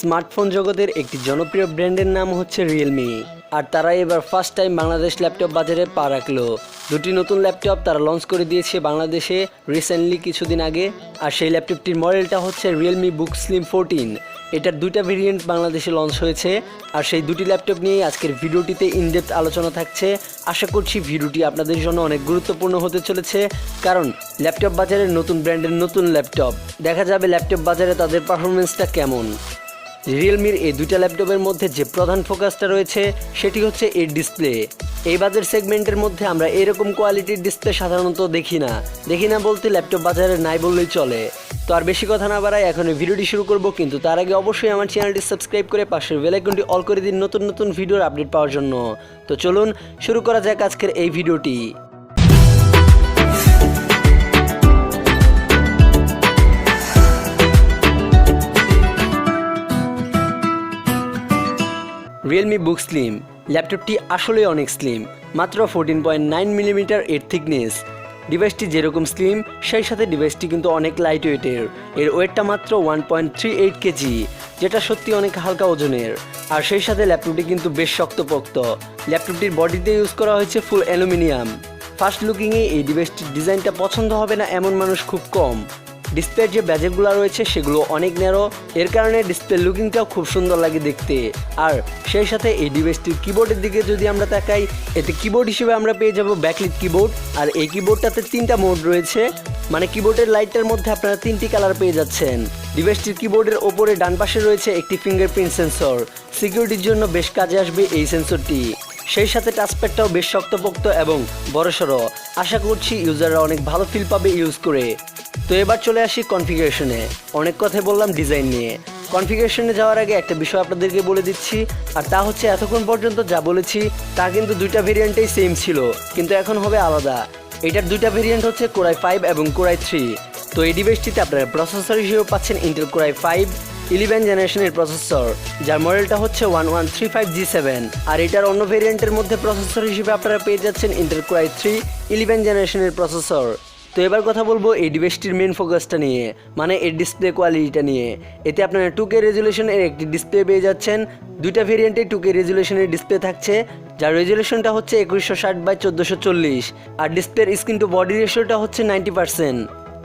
Smartphone জগতের একটি জনপ্রিয় ব্র্যান্ডের নাম হচ্ছে রিয়েলমি। আর তারা এবার ফার্স্ট টাইম বাংলাদেশ ল্যাপটপ বাজারে পা রাখলো। দুটি নতুন ল্যাপটপ তারা লঞ্চ করে দিয়েছে বাংলাদেশে রিসেন্টলি কিছুদিন আগে। আর সেই ল্যাপটপটির মডেলটা হচ্ছে রিয়েলমি বুক স্লিম 14। এটার দুইটা ভেরিয়েন্ট বাংলাদেশে লঞ্চ হয়েছে। আর সেই দুটি ল্যাপটপ নিয়ে আজকের ভিডিওটিতে ইনডেপথ আলোচনা থাকছে। আশা করছি ভিডিওটি আপনাদের জন্য অনেক গুরুত্বপূর্ণ হতে চলেছে, কারণ ল্যাপটপ বাজারের নতুন ব্র্যান্ডের নতুন ল্যাপটপ, দেখা যাবে ল্যাপটপ বাজারে তাদের পারফরমেন্সটা কেমন। রিয়েলমির এই দুইটা ল্যাপটপের মধ্যে যে প্রধান ফোকাসটা রয়েছে সেটি হচ্ছে এর ডিসপ্লে। এই বাজার সেগমেন্টের মধ্যে আমরা এরকম কোয়ালিটির ডিসপ্লে সাধারণত দেখি না বলতে ল্যাপটপ বাজারে নাই বললেই চলে। তো আর বেশি কথা না বাড়াই এখন ভিডিওটি শুরু করব, কিন্তু তার আগে অবশ্যই আমার চ্যানেলটি সাবস্ক্রাইব করে পাশের বেল আইকনটি অল করে দিন নতুন নতুন ভিডিওর আপডেট পাওয়ার জন্য। তো চলুন শুরু করা যাক আজকের এই ভিডিওটি। রিয়েলমি বুক স্লিম ল্যাপটপটি আসলে অনেক স্লিম, মাত্র 14.9 মিলিমিটার এর থিকনেস। ডিভাইসটি যেরকম স্লিম সেই সাথে ডিভাইসটি কিন্তু অনেক লাইট ওয়েটের। এর ওয়েটটা মাত্র 1.38 কেজি, যেটা সত্যি অনেক হালকা ওজনের। আর সেই সাথে ল্যাপটপটি কিন্তু বেশ শক্তপোক্ত। ল্যাপটপটির বডিতে ইউজ করা হয়েছে ফুল অ্যালুমিনিয়াম। ফার্স্ট লুকিংয়ে এই ডিভাইসটির ডিজাইনটা পছন্দ হবে না এমন মানুষ খুব কম। ডিসপ্লের যে ব্যাজেটগুলো রয়েছে সেগুলো অনেক ন্যারো, এর কারণে ডিসপ্লে লুকিংটাও খুব সুন্দর লাগে দেখতে। আর সেই সাথে এই ডিভাইসটির কিবোর্ডের দিকে যদি আমরা তাকাই, এতে কিবোর্ড হিসেবে আমরা পেয়ে যাব ব্যাকলিট কিবোর্ড। আর এই কিবোর্ডটাতে 3টা মোড রয়েছে, মানে কিবোর্ডের লাইটটার মধ্যে আপনারা 3টি কালার পেয়ে যাচ্ছেন। ডিভাইসটির কিবোর্ডের ওপরে ডান পাশে রয়েছে একটি ফিঙ্গারপ্রিন্ট সেন্সর। সিকিউরিটির জন্য বেশ কাজে আসবে এই সেন্সরটি। সেই সাথে টাচপ্যাডটাও বেশ শক্তপোক্ত এবং বড়সড়। আশা করছি ইউজাররা অনেক ভালো ফিল পাবে ইউজ করে। তো এবার চলে আসি কনফিগারেশনে। অনেক কথাই বললাম ডিজাইন নিয়ে। কনফিগারেশনে যাওয়ার আগে একটা বিষয় আপনাদেরকে বলে দিচ্ছি, আর তা হচ্ছে এতক্ষণ পর্যন্ত যা বলেছি তা কিন্তু দুইটা ভেরিয়েন্টেই সেম ছিল, কিন্তু এখন হবে আলাদা। এটার দুইটা ভেরিয়েন্ট হচ্ছে Core i5 এবং Core i3। তো এই ডিভাইসটিতে আপনারা প্রসেসর হিসেবে পাচ্ছেন ইন্টেল Core i5 11 জেনারেশনের প্রসেসর, যার মডেলটা হচ্ছে 1135G7। আর এটার অন্য ভেরিয়েন্টের মধ্যে প্রসেসর হিসেবে আপনারা পেয়ে যাচ্ছেন ইন্টেল Core i3 11 জেনারেশনের প্রসেসর। তো এবার কথা বলবো এই ডিভাইসটির মেন ফোকাসটা নিয়ে, মানে এর ডিসপ্লে কোয়ালিটিটা নিয়ে। এতে আপনারা 2K রেজুলেশনের একটি ডিসপ্লে পেয়ে যাচ্ছেন। দুইটা ভেরিয়েন্টে 2K রেজুলেশনের ডিসপ্লে থাকছে, যার রেজুলেশনটা হচ্ছে 2160x1440। আর ডিসপ্লের স্ক্রিন টু বডি রেশিওটা হচ্ছে 90%।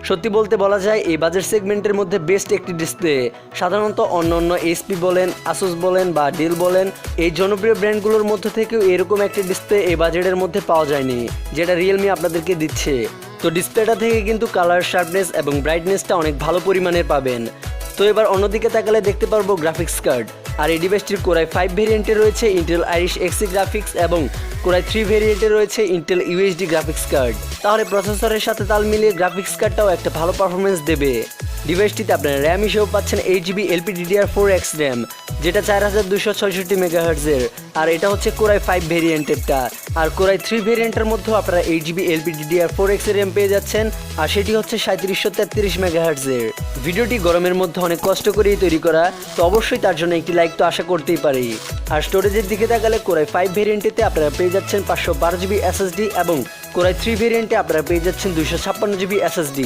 সত্যি বলতে বলা যায় এই বাজেট সেগমেন্টের মধ্যে বেস্ট একটি ডিসপ্লে। সাধারণত অন্য এইচপি বলেন, আসুস বলেন বা ডেল বলেন, এই জনপ্রিয় ব্র্যান্ডগুলোর মধ্যে থেকেও এরকম একটা ডিসপ্লে এই বাজেটের মধ্যে পাওয়া যায়নি, যেটা রিয়েলমি আপনাদেরকে দিচ্ছে। তো ডিসপ্লেটা থেকে কিন্তু কালার শার্পনেস এবং ব্রাইটনেসটা অনেক ভালো পরিমাণের পাবেন। তো এবার অন্যদিকে তাকালে দেখতে পারবো গ্রাফিক্স কার্ড। আর এই ডিভাইসটির Core i5 ভেরিয়েন্টে রয়েছে ইন্টেল আইরিশ এক্সি গ্রাফিক্স এবং Core i3 ভেরিয়েন্টে রয়েছে ইন্টেল ইউএসডি গ্রাফিক্স কার্ড। তাহলে প্রসেসরের সাথে তাল মিলিয়ে গ্রাফিক্স কার্ডটাও একটা ভালো পারফরমেন্স দেবে। ডিভাইসটিতে আপনারা র্যাম হিসেবে পাচ্ছেন 8GB LPDDR4X র্যাম, যেটা 4266 মেগাহার্টজের। আর এটা হচ্ছে Core i5 ভেরিয়েন্টেরটা। আর Core i3 ভেরিয়েন্টের মধ্যেও আপনারা 8GB LPDDR4X এর র্যাম পেয়ে যাচ্ছেন, আর সেটি হচ্ছে 3733 মেগাহার্টজের। ভিডিওটি গরমের মধ্যে অনেক কষ্ট করেই তৈরি করা, তো অবশ্যই তার জন্য একটি লাইক তো আশা করতেই পারি। আর স্টোরেজের দিকে তাকালে Core i5 ভেরিয়েন্টেতে আপনারা পেয়ে যাচ্ছেন 512GB SSD এবং Core i3 ভেরিয়েন্টে আপনারা পেয়ে যাচ্ছেন 256GB SSD।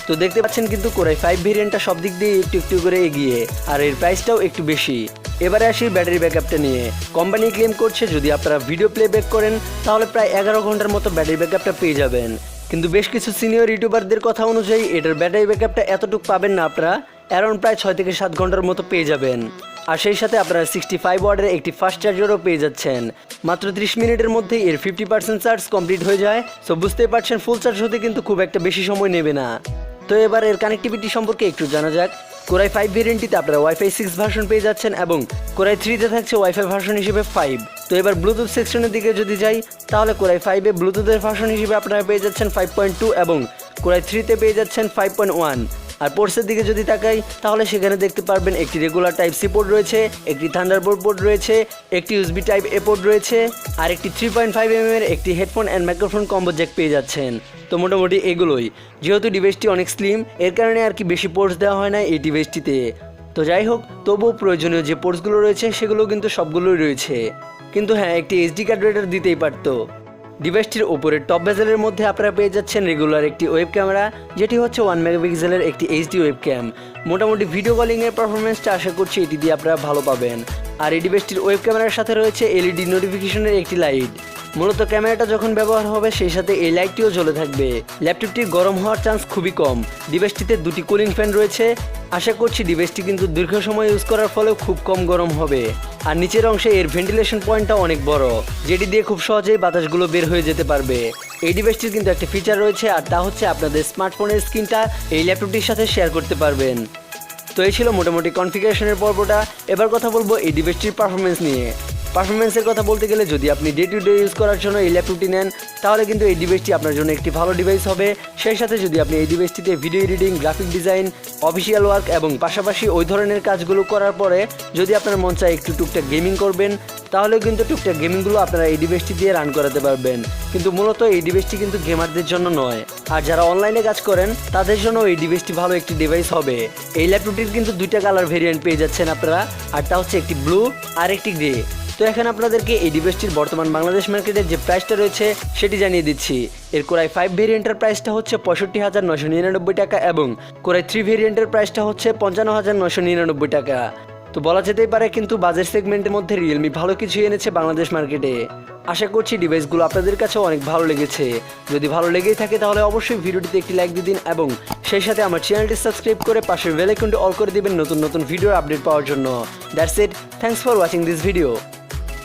তো দেখতে পাচ্ছেন কিন্তু Core i5 ভেরিয়েন্টটা সব দিক দিয়ে একটু করে এগিয়ে, আর এর প্রাইসটাও একটু বেশি। এবারে আসি ব্যাটারি ব্যাকআপটা নিয়ে। কোম্পানি ক্লেম করছে যদি আপনারা ভিডিও প্লেব্যাক করেন তাহলে প্রায় 11 ঘন্টার মতো ব্যাটারি ব্যাকআপটা পেয়ে যাবেন, কিন্তু বেশ কিছু সিনিয়র ইউটিউবারদের কথা অনুযায়ী এটার ব্যাটারি ব্যাকআপটা এতটুকু পাবেন না আপনারা, অ্যারাউন্ড প্রায় 6 থেকে 7 ঘন্টার মতো পেয়ে যাবেন। আর সেই সাথে আপনারা 65 ওয়াটের একটি ফাস্ট চার্জারও পেয়ে যাচ্ছেন। মাত্র 30 মিনিটের মধ্যেই এর 50% চার্জ কমপ্লিট হয়ে যায়। সো বুঝতেই পারছেন ফুল চার্জ হতে কিন্তু খুব একটা বেশি সময় নেবে না। তো এবার এর কানেক্টিভিটি সম্পর্কে একটু জানা যাক। Core i5 ভেরিয়েন্টটিতে আপনারা Wi-Fi 6 ভার্সন পেয়ে যাচ্ছেন এবং Core i3তে থাকছে Wi-Fi ভার্সন হিসেবে 5। তো এবার ব্লুটুথ সেকশনের দিকে যদি যাই, তাহলে Core i5-এ ব্লুটুথের ভার্সন হিসেবে আপনারা পেয়ে যাচ্ছেন 5.2 এবং Core i3তে পেয়ে যাচ্ছেন 5.1। আর পোর্টসের দিকে যদি তাকাই তাহলে সেখানে দেখতে পারবেন একটি রেগুলার টাইপ সি পোর্ট রয়েছে, একটি থান্ডারবোল্ট পোর্ট রয়েছে, একটি ইউএসবি টাইপ এ পোর্ট রয়েছে, আর একটি 3.5mm এর একটি headphone and microphone combo Jack পেয়ে যাচ্ছেন। তো মোটামুটি এগুলোই। যেহেতু ডিভাইসটি অনেক স্লিম, এর কারণে আর কি বেশি পোর্টস দেওয়া হয় না এই ডিভাইসটিতে। তো যাই হোক, তবুও প্রয়োজনীয় যে পোর্টসগুলো রয়েছে সেগুলো কিন্তু সবগুলোই রয়েছে। কিন্তু হ্যাঁ, একটি এসডি কার্ড রিডার দিতেই পারতো। ডিভাইসটির উপরে টপ বেজেলের মধ্যে আপনারা পেয়ে যাচ্ছেন রেগুলার একটি ওয়েব ক্যামেরা, যেটি হচ্ছে 1 মেগাপিক্সেলের একটি এইচডি ওয়েব ক্যাম। মোটামুটি ভিডিও কলিংয়ের পারফরমেন্সটা আশা করছি এটি দিয়ে আপনারা ভালো পাবেন। আর এই ডিভাইসটির ওয়েব ক্যামেরার সাথে রয়েছে এলইডি নোটিফিকেশনের একটি লাইট। মূলত ক্যামেরাটা যখন ব্যবহার হবে সেই সাথে এই লাইটটিও জ্বলে থাকবে। ল্যাপটপটির গরম হওয়ার চান্স খুবই কম। ডিভাইসটিতে দুটি কুলিং ফ্যান রয়েছে। আশা করছি ডিভাইসটি কিন্তু দীর্ঘ সময় ইউজ করার ফলেও খুব কম গরম হবে। আর নিচের অংশে এর ভেন্টিলেশন পয়েন্টটা অনেক বড়, যেটি দিয়ে খুব সহজেই বাতাসগুলো বের হয়ে যেতে পারবে। এই ডিভাইসটির কিন্তু একটা ফিচার রয়েছে, আর তা হচ্ছে আপনাদের স্মার্টফোনের স্ক্রিনটা এই ল্যাপটপটির সাথে শেয়ার করতে পারবেন। তো এই ছিল মোটামুটি কনফিগারেশনের পর্বটা। এবার কথা বলবো এই ডিভাইসটির পারফরমেন্স নিয়ে। পারফরমেন্সের কথা বলতে গেলে যদি আপনি ডে টু ডে ইউজ করার জন্য এই ল্যাপটপটি নেন, তাহলে কিন্তু এই ডিভাইসটি আপনার জন্য একটি ভালো ডিভাইস হবে। সেই সাথে যদি আপনি এই ডিভাইসটিতে video editing, graphic design, official work এবং পাশাপাশি ওই ধরনের কাজগুলো করার পরে যদি আপনার মন চায় একটু টুকটাক গেমিং করবেন, তাহলেও কিন্তু টুকটাক গেমিংগুলো আপনারা এই ডিভাইসটি দিয়ে রান করাতে পারবেন। কিন্তু মূলত এই ডিভাইসটি কিন্তু গেমারদের জন্য নয়, আর যারা অনলাইনে কাজ করেন তাদের জন্য এই ডিভাইসটি ভালো একটি ডিভাইস হবে। এই ল্যাপটপটির কিন্তু দুইটা কালার ভেরিয়েন্ট পেয়ে যাচ্ছেন আপনারা, আর তা হচ্ছে একটি ব্লু আর একটি গ্রে। তো এখন আপনাদেরকে এই ডিভাইসটির বর্তমান বাংলাদেশ মার্কেটের যে প্রাইসটা রয়েছে সেটি জানিয়ে দিচ্ছি। এর কোরাই 5 ভেরিয়েন্টের প্রাইসটা হচ্ছে 65,999 টাকা এবং কোরাই 3 ভেরিয়েন্টের প্রাইসটা হচ্ছে 55,999 টাকা। তো বলা যেতেই পারে কিন্তু বাজেট সেগমেন্টের মধ্যে রিয়েলমি ভালো কিছু এনেছে বাংলাদেশ মার্কেটে। আশা করছি ডিভাইসগুলো আপনাদের কাছে অনেক ভালো লেগেছে। যদি ভালো লেগেই থাকে তাহলে অবশ্যই ভিডিওটিতে একটি লাইক দিয়ে দিন এবং সেই সাথে আমার চ্যানেলটি সাবস্ক্রাইব করে পাশের বেল আইকনটি অল করে দিবেন নতুন নতুন ভিডিওর আপডেট পাওয়ার জন্য। That's it, thanks for watching this video.